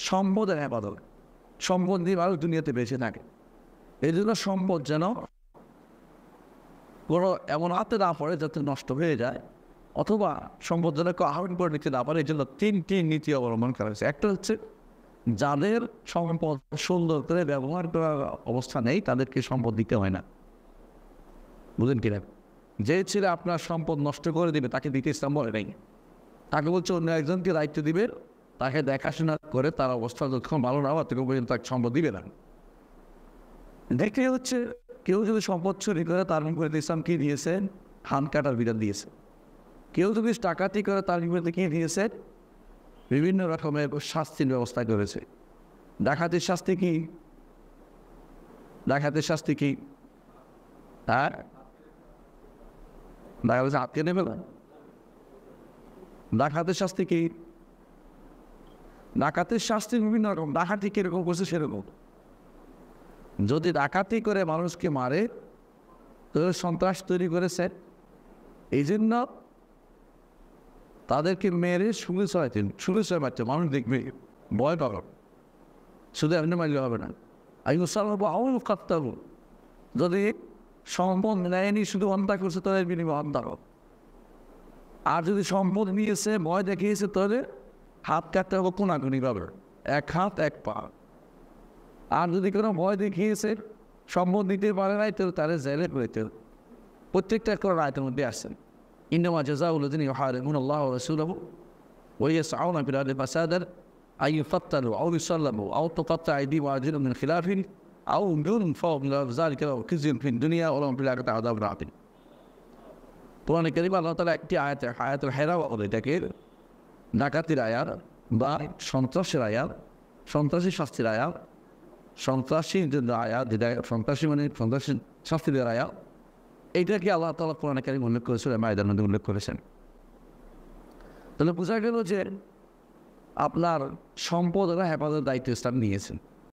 সম্পদের হেফাজত, সম্পদ দিয়ে মানুষ দুনিয়াতে বেঁচে থাকে। এই জন্য সম্পদ যেন কোনো এমন হাতে না পড়ে যাতে নষ্ট হয়ে যায়, অথবা সম্পদ যেন কেউ আহরণ করে নিতে না পারে। এই জন্য তিনটি নীতি অবলম্বন করা হয়েছে। একটা হচ্ছে যাদের সম্পদ সুন্দর করে ব্যবহার করার অবস্থা নেই তাদেরকে সম্পদ দিতে হয় না। বুঝলেন কিনা? যে ছেলে আপনার সম্পদ নষ্ট করে দিবে তাকে দিতে ইসলাম বলে নেই। তাকে বলছে অন্য একজনকে দায়িত্ব দিবে, তাকে দেখাশোনা করে তার অবস্থা যতক্ষণ ভালো না হয় তখন পর্যন্ত তাকে সম্পদ দিবে না। দেখতে হচ্ছে কেউ যদি সম্পদ চুরি করে তার বিপরীতে ইসলাম কি দিয়েছে? হাত কাটার বিধান দিয়েছে। কেউ যদি ডাকাতি করে তার বিপরীতে কি দিয়েছে? বিভিন্ন রকমের শাস্তির ব্যবস্থা করেছে। ডাকাতির শাস্তি কি? ডাকাতির শাস্তি কি? হ্যাঁ, দেখা যাচ্ছে হাতকে নেবে না। ডাকাতের শাস্তি কি? ডাকাতের শাস্তি বিভিন্ন রকম। ডাকাতি কিরকম করছে সেরকম। যদি ডাকাতি করে মানুষকে মারে তো সন্ত্রাস তৈরি করেছে, এই জন্য তাদেরকে মেরে শুনে ছড়াইতেন। শুনে ছড়াই মারছে, মানুষ দেখবে ভয় পাবে। শুধু এমনি মারলে হবে না। যদি সম্পদ নেয়নি শুধু হত্যা করছে তাদের বিনিময় হত্যা হোক। আর যদি সম্পদ নিয়েছে ভয় দেখিয়েছে তাহলে হাত কাটতে হবে কোনাকুনি পাবে, এক হাত এক পা। আর যদি কোনো ভয় দেখিয়েছে সম্পদ দিতে পারে নাই তো তাদের জেলে হইতে। প্রত্যেকটা করে রায়তের মধ্যে আসছেন ইন্নামা জাযাউল্লাযীনা ইউহারিবুনাল্লাহ ওয়া রাসূলাহু ওয়া ইয়াসআউনা ফিল আরদি ফাসাদান আন ইউকাত্তালু আও ইউসাল্লাবু আও তুকাত্তা'a আইদিহিম ওয়া আরজুলুহুম মিন খিলাফিন আও ইউনফাউ মিন যালিকা খিzyun ফিদ দুনিয়া ওয়া লাহুম ফিল আখিরাতি আযাবুন আযীম। কোরআনে কারীমে আল্লাহ তাআলা একটি আয়াতুল হেরা বলে এটাকে, ডাকাতির আয়াত বা সন্ত্রাসের আয়াত, সন্ত্রাসী শাস্তির আয়াত, সন্ত্রাসী আয়াত, সন্ত্রাসী মানে সন্ত্রাসী শাস্তি দেওয়ার আয়াত। এইটাকে আল্লাহ তাআলা কোরআনে কারীমে উল্লেখ করেছেন, মায়দার মধ্যে উল্লেখ করেছেন। তাহলে বোঝা গেল যে আপনার সম্পদ হেফাজতের দায়িত্ব ইসলাম নিয়েছেন।